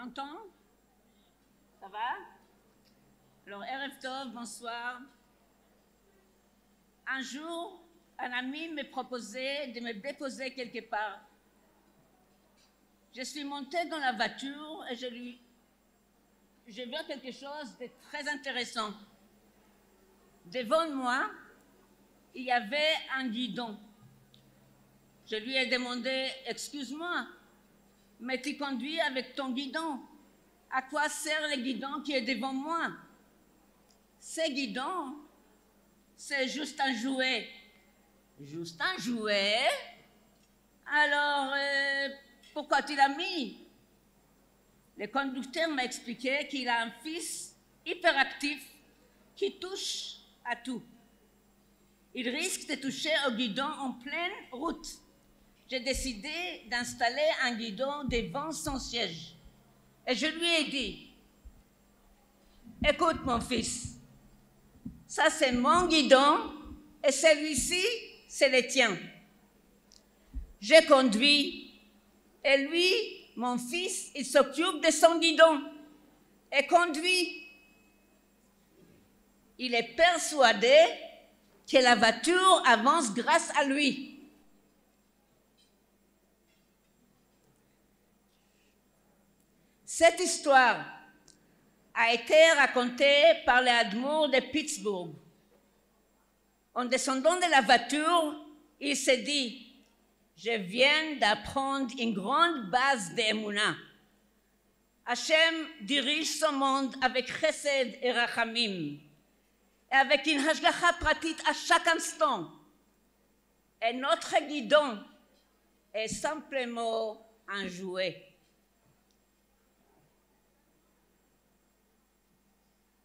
m'entend? Ça va? Alors, Erev Tov, bonsoir. Un jour, un ami me proposait de me déposer quelque part. Je suis montée dans la voiture et j'ai vu quelque chose de très intéressant. Devant moi, il y avait un guidon. Je lui ai demandé, excuse-moi, mais tu conduis avec ton guidon. À quoi sert le guidon qui est devant moi? Ce guidon, c'est juste un jouet. Juste un jouet? Alors, pourquoi tu l'as mis? Le conducteur m'a expliqué qu'il a un fils hyperactif qui touche à tout. Il risque de toucher au guidon en pleine route. J'ai décidé d'installer un guidon devant son siège. Et je lui ai dit, écoute mon fils, ça c'est mon guidon et celui-ci c'est le tien. Je conduis et lui, mon fils, il s'occupe de son guidon et conduit. Il est persuadé que la voiture avance grâce à lui. Cette histoire a été racontée par les Admours de Pittsburgh. En descendant de la voiture, il s'est dit, je viens d'apprendre une grande base d'Emunah. Hachem dirige son monde avec chesed et rachamim, et avec une hashgacha pratique à chaque instant. Et notre guidon est simplement un jouet.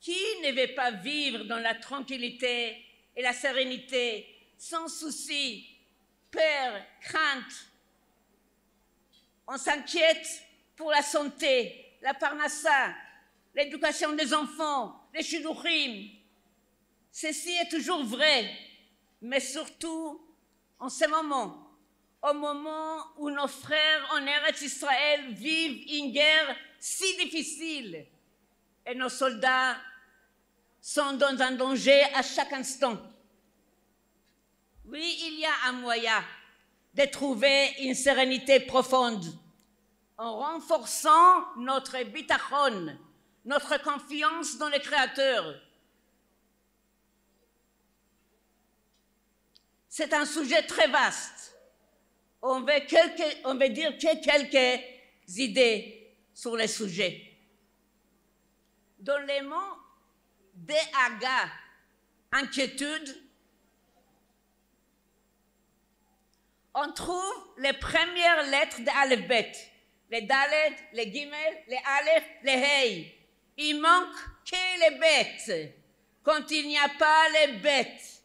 Qui ne veut pas vivre dans la tranquillité et la sérénité, sans souci, peur, crainte? On s'inquiète pour la santé, la parnassa, l'éducation des enfants, les shidduchim. Ceci est toujours vrai, mais surtout en ce moment, au moment où nos frères en Eretz Israël vivent une guerre si difficile et nos soldats sont dans un danger à chaque instant. Oui, il y a un moyen de trouver une sérénité profonde en renforçant notre bitachon, notre confiance dans le Créateur. C'est un sujet très vaste. On veut dire que quelques idées sur le sujet. Dans les mots Dahaga, inquiétude, on trouve les premières lettres de Aleph-Bet, les Dalet, les Gimel, les Aleph, les Hey. Il manque que les bêtes. Quand il n'y a pas les bêtes,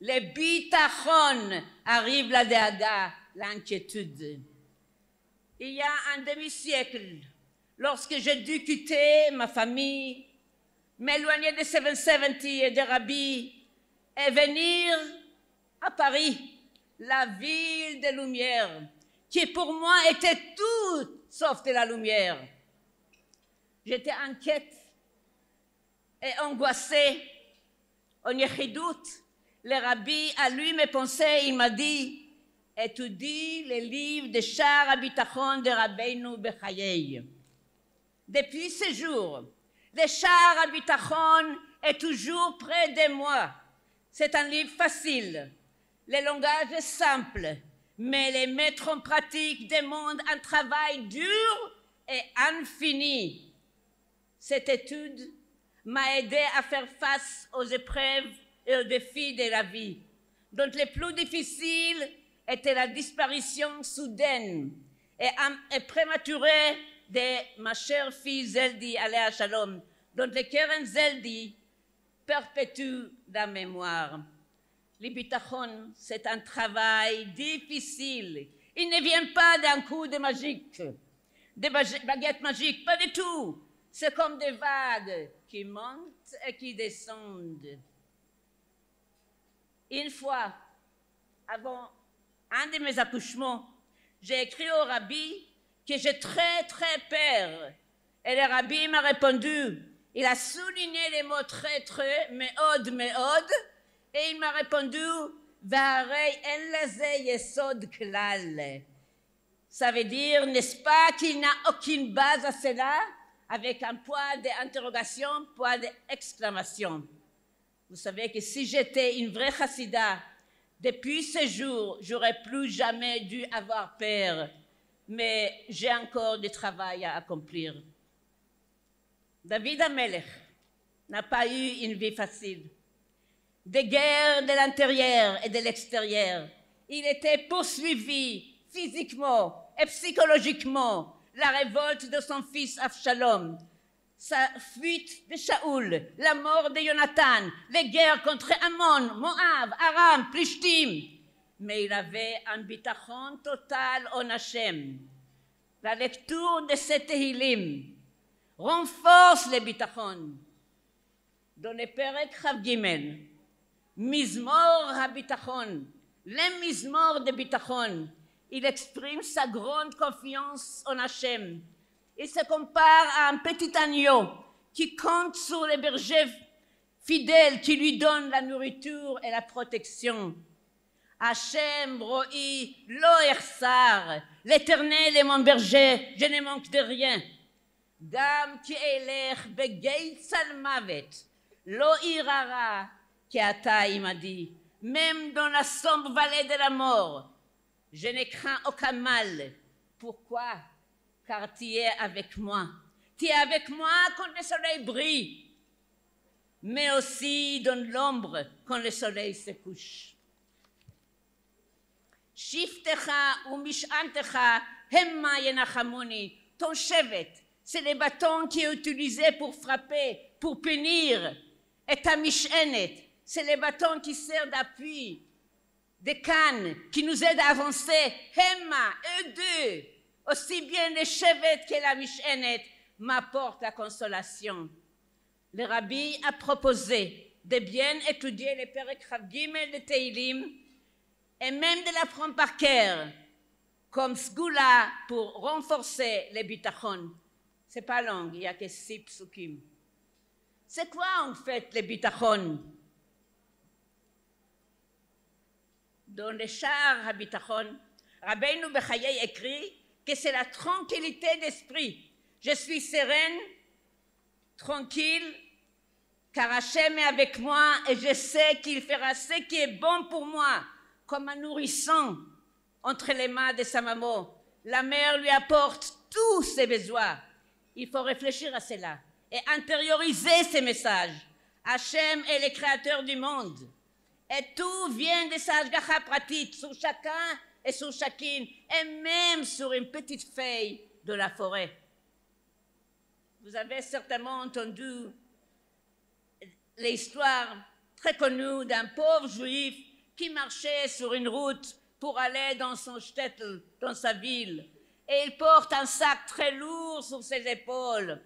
les bitachon, arrive la Dahaga, l'inquiétude. Il y a un demi-siècle, lorsque j'ai dû quitter ma famille, m'éloigner de 770 et des rabbis et venir à Paris, la ville des Lumières, qui pour moi était tout sauf de la lumière. J'étais inquiète et angoissée. En Yechidout, le rabbi à lui me pensait, il m'a dit, étudie les livres de Shar HaBitachon de Rabbeinu Bechayei. Depuis ce jour, le Shar HaBitachon est toujours près de moi. C'est un livre facile. Le langage est simple, mais les mettre en pratique demandent un travail dur et infini. Cette étude m'a aidé à faire face aux épreuves et aux défis de la vie, dont les plus difficiles étaient la disparition soudaine et prématurée de ma chère fille Zeldi, aléa Shalom, dont le Keren Zeldi perpétue la mémoire. Le bitachon, c'est un travail difficile. Il ne vient pas d'un coup de magique, des baguettes magiques, pas du tout. C'est comme des vagues qui montent et qui descendent. Une fois, avant un de mes accouchements, j'ai écrit au rabbi que j'ai très peur Et le rabbi m'a répondu, il a souligné les mots très, מאוד, מאוד, et il m'a répondu, והרי אין לזה יסוד כלל. Ça veut dire, n'est-ce pas, qu'il n'a aucune base à cela, avec un point d'interrogation, point d'exclamation. Vous savez que si j'étais une vraie chassida, depuis ce jour, j'aurais plus jamais dû avoir peur, mais j'ai encore du travail à accomplir. David Amelech n'a pas eu une vie facile. Des guerres de l'intérieur et de l'extérieur. Il était poursuivi physiquement et psychologiquement. La révolte de son fils Avshalom, sa fuite de Shaoul, la mort de Jonathan, les guerres contre Ammon, Moab, Aram, Plishtim. Mais il avait un bitachon total en Hachem. La lecture de ces Tehillim renforce le bitachon. Dans le Perek Chav Gimel, Mizmor HaBitachon, le Mizmor de bitachon, il exprime sa grande confiance en Hachem. Il se compare à un petit agneau qui compte sur les bergers fidèles qui lui donnent la nourriture et la protection. Hachem Ro'i Lo Echsar, l'Éternel est mon berger, je ne manque de rien. Gam ki elech begeit salmavet, Lo irara ki ata imadi, même dans la sombre vallée de la mort, je ne crains aucun mal. Pourquoi? Car tu es avec moi. Tu es avec moi quand le soleil brille, mais aussi dans l'ombre quand le soleil se couche. Shiftecha ou mishantecha hemma yenachamoni. Ton chevet, c'est le bâton qui est utilisé pour frapper, pour punir. Et ta mishenet, c'est le bâton qui sert d'appui, des cannes qui nous aident à avancer. Hemma, eux deux, aussi bien le chevet que la mishenet, m'apportent la consolation. Le rabbi a proposé de bien étudier les Perek Chav Gimel de Tehillim et même de l'apprendre par cœur comme sgula pour renforcer le bitachon. C'est pas long, il n'y a que 6 psukim. C'est quoi en fait le bitachon? Dans le char habitachon, Rabbeinu Bechaye écrit que c'est la tranquillité d'esprit. Je suis sereine, tranquille, car Hachem est avec moi et je sais qu'il fera ce qui est bon pour moi, comme un nourrisson entre les mains de sa maman. La mère lui apporte tous ses besoins. Il faut réfléchir à cela et intérioriser ces messages. Hachem est le créateur du monde et tout vient de sa hashgacha pratique sur chacun et sur chacune et même sur une petite feuille de la forêt. Vous avez certainement entendu l'histoire très connue d'un pauvre juif qui marchait sur une route pour aller dans son shtetl, dans sa ville. Et il porte un sac très lourd sur ses épaules.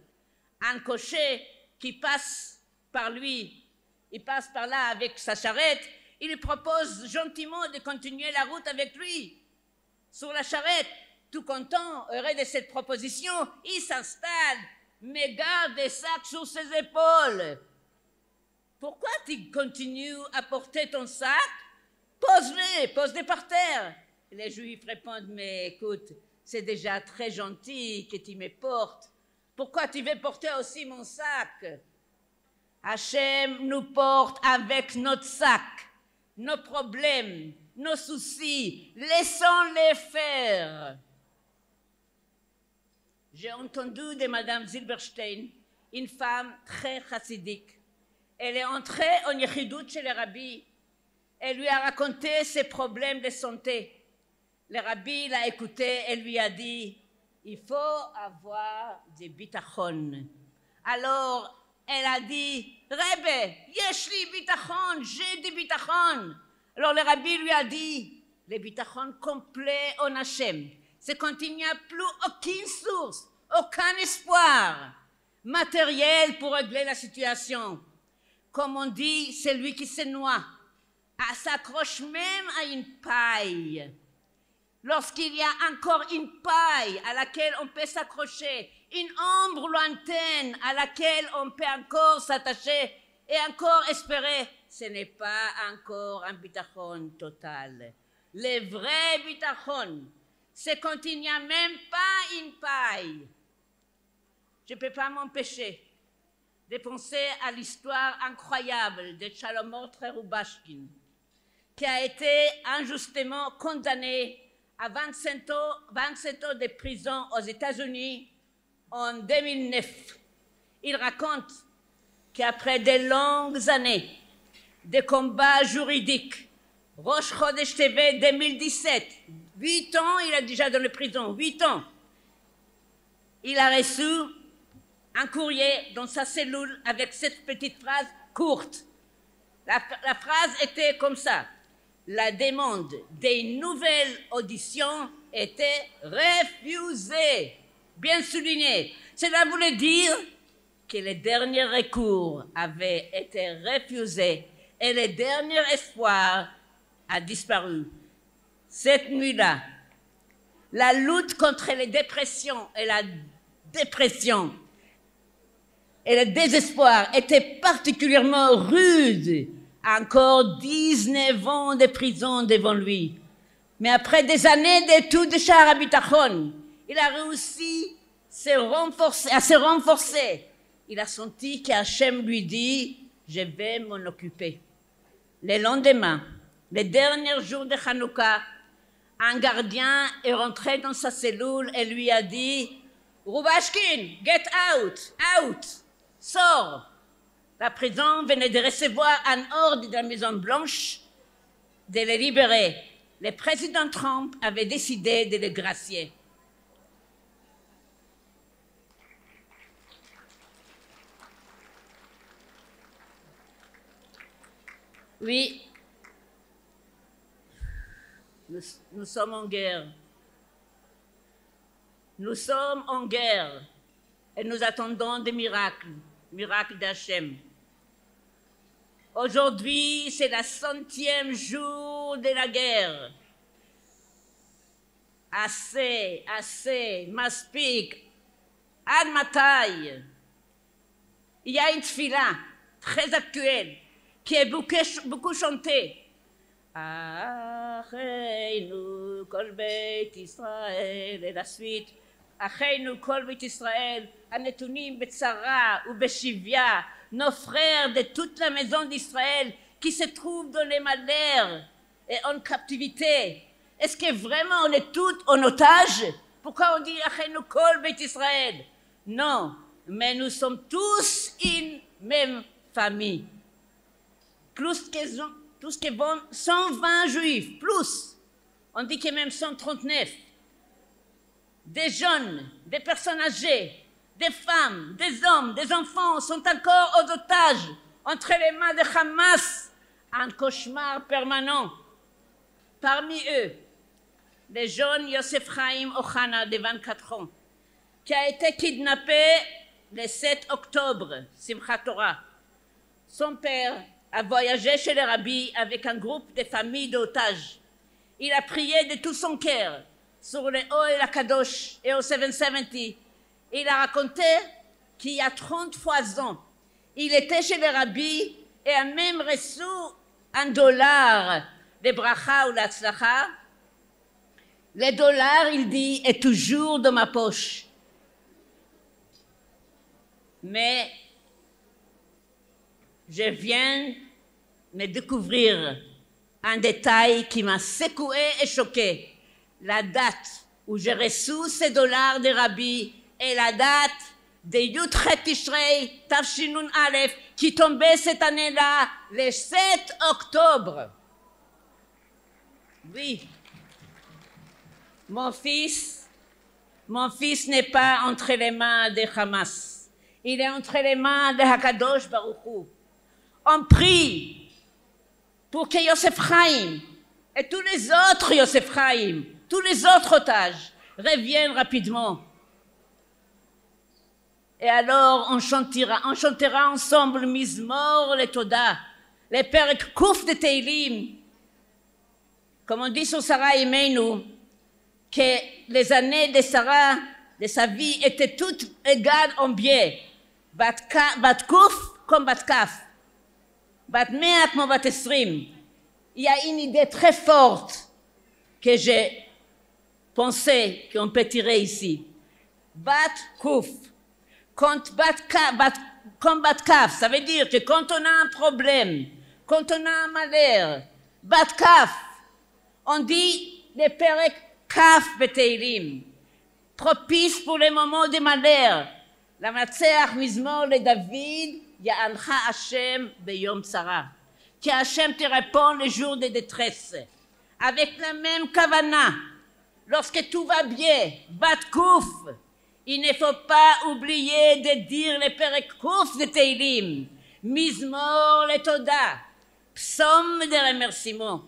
Un cocher qui passe par lui, il passe par là avec sa charrette, il lui propose gentiment de continuer la route avec lui. Sur la charrette, tout content, heureux de cette proposition, il s'installe, mais garde des sacs sur ses épaules. Pourquoi tu continues à porter ton sac? Pose-le par terre. Et les Juifs répondent, mais écoute, c'est déjà très gentil que tu me portes. Pourquoi tu veux porter aussi mon sac? Hachem nous porte avec notre sac, nos problèmes, nos soucis. Laissons-les faire. J'ai entendu de Madame Zilberstein, une femme très chassidique. Elle est entrée en Yechidout chez le rabbi. Elle lui a raconté ses problèmes de santé. Le rabbi l'a écouté et lui a dit, il faut avoir du bitachon. Alors, elle a dit, Rebbe, yeshli bitachon, j'ai du bitachon. Alors le rabbi lui a dit, le bitachon complet en Hachem, c'est quand il n'y a plus aucune source, aucun espoir matériel pour régler la situation. Comme on dit, celui qui se noie, s'accroche même à une paille. lorsqu'il y a encore une paille à laquelle on peut s'accrocher, une ombre lointaine à laquelle on peut encore s'attacher et encore espérer, ce n'est pas encore un bitachon total. Le vrai bitachon, c'est quand il n'y a même pas une paille. Je ne peux pas m'empêcher de penser à l'histoire incroyable de Shalomot Rubashkin, qui a été injustement condamné à 27 ans de prison aux États-Unis en 2009. Il raconte qu'après de longues années de combats juridiques, Rosh Chodesh Tevet 2017, 8 ans, il a déjà dans la prison, 8 ans, il a reçu un courrier dans sa cellule avec cette petite phrase courte. La phrase était comme ça. La demande des nouvelles auditions était refusée. Bien souligné. Cela voulait dire que les derniers recours avaient été refusés et le dernier espoir a disparu. Cette nuit-là, la lutte contre les dépressions et la dépression et le désespoir était particulièrement rude. Encore 19 ans de prison devant lui. Mais après des années d'études de Sha'ar HaBitachon, il a réussi à se renforcer. Il a senti qu'Hachem lui dit « Je vais m'en occuper ». Le lendemain, les derniers jours de Hanouka, un gardien est rentré dans sa cellule et lui a dit « Rubashkin, get out, out, sors ». La prison venait de recevoir un ordre de la Maison-Blanche de le libérer. Le président Trump avait décidé de le gracier. Oui, nous sommes en guerre. Nous sommes en guerre et nous attendons des miracles. Miracle d'Hachem. Aujourd'hui, c'est le 100e jour de la guerre. Assez, maspik, ad matai. Il y a une tfila très actuelle qui est beaucoup chantée. Acheinu kol beit Israël, et la suite. Acheinu kol beit Israël, הנתונים בצרה ובשביה, nos frères de toute la maison d'Israël qui se trouvent dans les malheurs et en captivité. Est-ce que vraiment on est tous en otage? Pourquoi on dit Acheinu kol beit Israël? Non, mais nous sommes tous une même famille. Plus que 120 juifs, plus. On dit que même 139. Des jeunes, des personnes âgées, des femmes, des hommes, des enfants sont encore aux otages entre les mains de Hamas. Un cauchemar permanent. Parmi eux, le jeune Yosef Chaim Ohana de 24 ans, qui a été kidnappé le 7 octobre, Simchat Torah. Son père a voyagé chez le rabbi avec un groupe de familles d'otages. Il a prié de tout son cœur sur le Ohel HaKadosh et au 770. Il a raconté qu'il y a 33 ans, il était chez le rabbi et a même reçu $1 de bracha ou l'atzlacha. Le dollar, il dit, est toujours dans ma poche. Mais je viens me découvrir un détail qui m'a secoué et choqué. La date où j'ai reçu ces dollars de rabbi et la date de Yudchet Tishrei Tafshinun Aleph qui tombait cette année-là, le 7 octobre. Oui, mon fils n'est pas entre les mains de Hamas. Il est entre les mains de Hakadosh Baruch Hu. On prie pour que Yosef Chaim et tous les autres Yosef Chaim, tous les autres otages reviennent rapidement. Et alors on chantera ensemble Mizmor le Toda, les Perek Kouf de Teilim. Comme on dit sur Sarah Imeinu, que les années de Sarah, de sa vie, étaient toutes égales en bien. Bat Kuf comme Bat Kaf. Bat Mea comme Bat Esrim. Il y a une idée très forte que j'ai pensé qu'on peut tirer ici. Bat Kuf. Comme Bat Kaf, ça veut dire que quand on a un problème, quand on a un malheur, Bat Kaf, on dit le Perek Kaf Beteilim, propice pour les moments de malheur. La Matzeach Mizmor le David, Ya'alcha Hashem Beyom Tzara. Que Hashem te répond les jours de détresse. Avec la même kavana, lorsque tout va bien, Bat Kuf, il ne faut pas oublier de dire le Perek Kuf de Teilim, Mizmor le Toda, psaume de remerciement.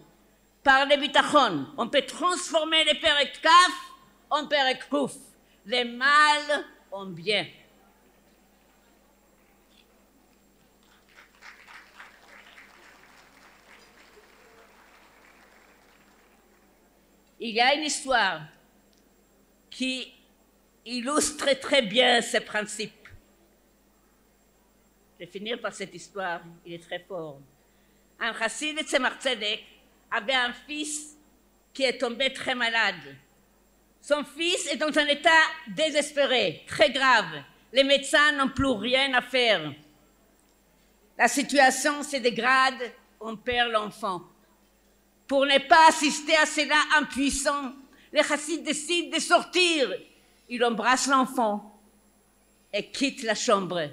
Par le bitachon, on peut transformer le Perek Kaf en Perek Kuf, le mal en bien. Il y a une histoire qui illustre très bien ce principe. Je vais finir par cette histoire, il est très fort. Un chassid de Tzemach Tzedek avait un fils qui est tombé très malade. Son fils est dans un état désespéré, très grave. Les médecins n'ont plus rien à faire. La situation se dégrade, on perd l'enfant. Pour ne pas assister à cela impuissant, le chassid décide de sortir. Il embrasse l'enfant et quitte la chambre.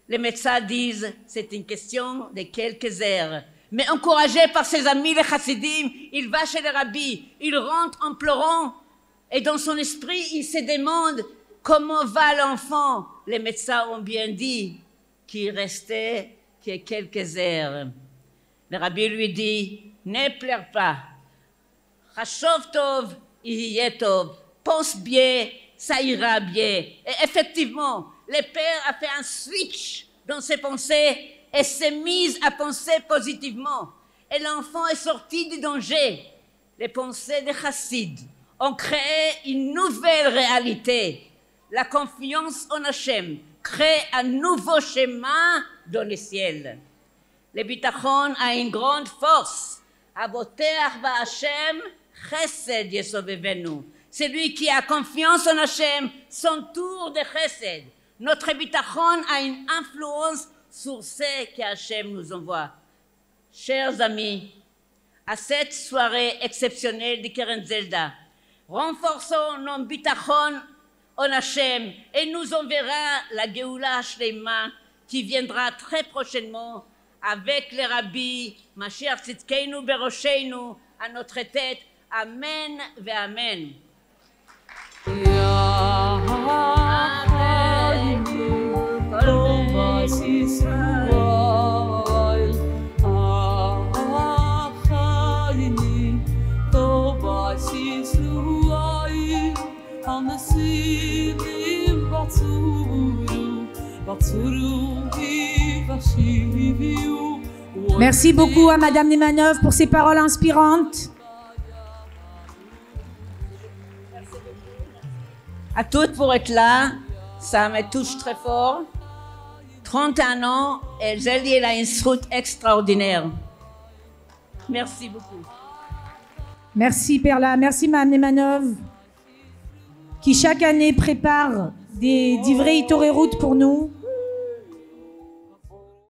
Les médecins disent c'est une question de quelques heures. Mais encouragé par ses amis les chassidim, il va chez le rabbi, il rentre en pleurant et dans son esprit il se demande comment va l'enfant. Les médecins ont bien dit qu'il restait que quelques heures. Le rabbi lui dit ne pleure pas. Chashov tov, yihye tov. Pense bien, ça ira bien. Et effectivement, le père a fait un switch dans ses pensées et s'est mise à penser positivement. Et l'enfant est sorti du danger. Les pensées des chassids ont créé une nouvelle réalité. La confiance en Hachem crée un nouveau chemin dans le ciel. Le bitachon a une grande force. Aboteach ba'Hashem, chesed yesovevenu. Celui qui a confiance en Hachem, son tour de chesed. Notre bitachon a une influence sur ce que Hachem nous envoie. Chers amis, à cette soirée exceptionnelle de Keren Zelda, renforçons nos bitachon en Hachem et nous enverra la Geoula Shleima qui viendra très prochainement avec les rabbis, Mashiach Tzidkeinu Berosheinu, à notre tête. Amen ve Amen. Merci beaucoup à Madame Nemanov pour ses paroles inspirantes. À toutes pour être là, ça me touche très fort. 31 ans, et Zélie a une route extraordinaire. Merci beaucoup. Merci Perla, merci Madame Nemanov, qui chaque année prépare des divrei Torah pour nous.